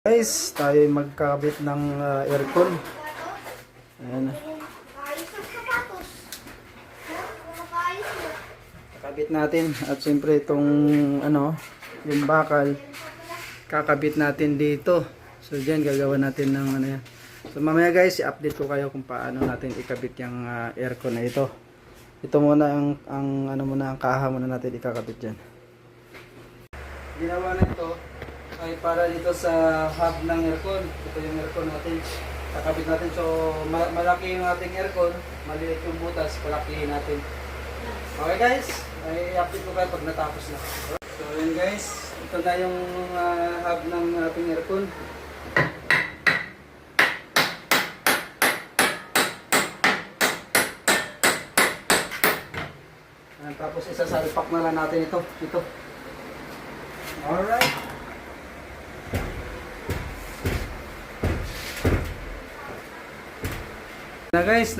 Guys, tayo magkakabit ng aircon. Ayan. Kakabit natin at siyempre itong yung bakal kakabit natin dito. So diyan gagawa natin ng yan. So mamaya guys, i-update ko kayo kung paano natin ikabit yung aircon na ito. Ito muna ang kaha muna natin ikakabit diyan. Ginawa na ito ay para dito sa hub ng aircon. Ito yung aircon natin. Kakabit natin. So, malaki yung ating aircon. Maliit yung butas. Palakihin natin. Okay guys. Ay update ko kayo pag natapos na. So, yun guys. Ito na yung hub ng ating aircon. Tapos isasalpak na lang natin ito. Alright. Na guys,